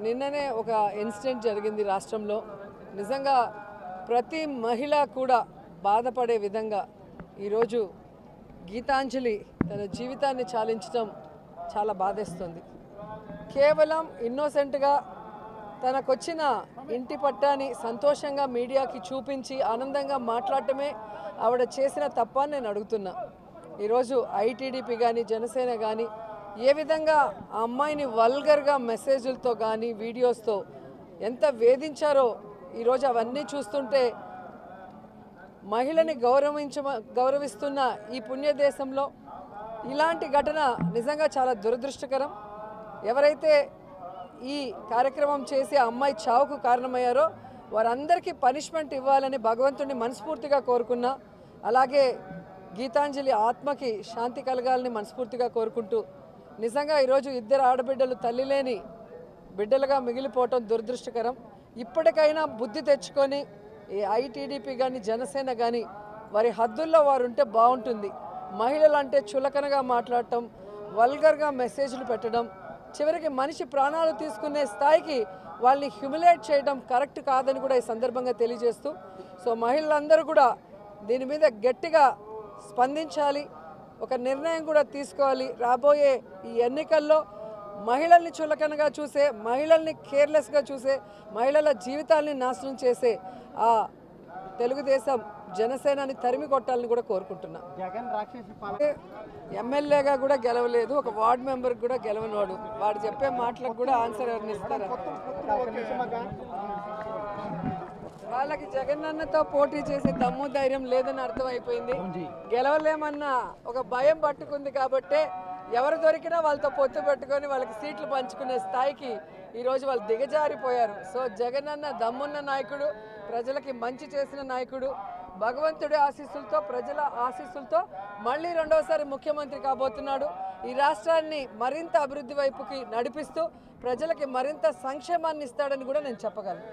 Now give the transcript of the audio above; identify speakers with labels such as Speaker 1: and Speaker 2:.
Speaker 1: నిన్ననే ఒక ఇన్సిడెంట్ జరిగింది రాష్ట్రంలో. నిజంగా ప్రతి మహిళ కూడా బాధపడే విధంగా ఈరోజు గీతాంజలి తన జీవితాన్ని చాలించడం చాలా బాధేస్తుంది. కేవలం ఇన్నోసెంట్గా తనకొచ్చిన ఇంటి పట్టాని సంతోషంగా మీడియాకి చూపించి ఆనందంగా మాట్లాడటమే ఆవిడ చేసిన తప్పని నేను అడుగుతున్నా. ఈరోజు ఐటీడీపీ కానీ జనసేన కానీ ఏ విధంగా ఆ అమ్మాయిని వల్గర్గా మెసేజ్లతో కానీ వీడియోస్తో ఎంత వేధించారో ఈరోజు అవన్నీ చూస్తుంటే మహిళని గౌరవిస్తున్న ఈ పుణ్యదేశంలో ఇలాంటి ఘటన నిజంగా చాలా దురదృష్టకరం. ఎవరైతే ఈ కార్యక్రమం చేసి ఆ అమ్మాయి చావుకు కారణమయ్యారో వారందరికీ పనిష్మెంట్ ఇవ్వాలని భగవంతుడిని మనస్ఫూర్తిగా కోరుకున్నా. అలాగే గీతాంజలి ఆత్మకి శాంతి కలగాలని మనస్ఫూర్తిగా కోరుకుంటూ నిజంగా ఈరోజు ఇద్దరు ఆడబిడ్డలు తల్లి లేని బిడ్డలుగా మిగిలిపోవటం దురదృష్టకరం. ఇప్పటికైనా బుద్ధి తెచ్చుకొని ఈ ఐటీడీపీ కానీ జనసేన కానీ వారి హద్దుల్లో వారు ఉంటే బాగుంటుంది. మహిళలు అంటే చులకనగా మాట్లాడటం, వల్గర్గా మెసేజ్లు పెట్టడం, చివరికి మనిషి ప్రాణాలు తీసుకునే స్థాయికి వాళ్ళని హ్యూమిలేట్ చేయడం కరెక్ట్ కాదని కూడా ఈ సందర్భంగా తెలియజేస్తూ, సో మహిళలందరూ కూడా దీని మీద గట్టిగా స్పందించాలి, ఒక నిర్ణయం కూడా తీసుకోవాలి. రాబోయే ఈ ఎన్నికల్లో మహిళల్ని చులకనగా చూసే, మహిళల్ని కేర్లెస్గా చూసే, మహిళల జీవితాల్ని నాశనం చేసే ఆ తెలుగుదేశం జనసేనని తరిమి కొట్టాలని కూడా కోరుకుంటున్నా. ఎమ్మెల్యేగా కూడా గెలవలేదు, ఒక వార్డు మెంబర్కి కూడా గెలవనవాడు. వాడు చెప్పే మాటలకు కూడా ఆన్సర్ ఎవరిని ఇస్తారా? వాళ్ళకి జగనన్నతో పోటీ చేసే దమ్ము ధైర్యం లేదని అర్థమైపోయింది. గెలవలేమన్న ఒక భయం పట్టుకుంది కాబట్టే ఎవరు దొరికినా వాళ్ళతో పొత్తు పెట్టుకొని వాళ్ళకి సీట్లు పంచుకునే స్థాయికి ఈరోజు వాళ్ళు దిగజారిపోయారు. సో జగనన్న దమ్మున్న నాయకుడు, ప్రజలకి మంచి చేసిన నాయకుడు, భగవంతుడి ఆశీస్సులతో ప్రజల ఆశీస్సులతో మళ్ళీ రెండోసారి ముఖ్యమంత్రి కాబోతున్నాడు. ఈ రాష్ట్రాన్ని మరింత అభివృద్ధి వైపుకి నడిపిస్తూ ప్రజలకి మరింత సంక్షేమాన్ని ఇస్తాడని కూడా నేను చెప్పగలను.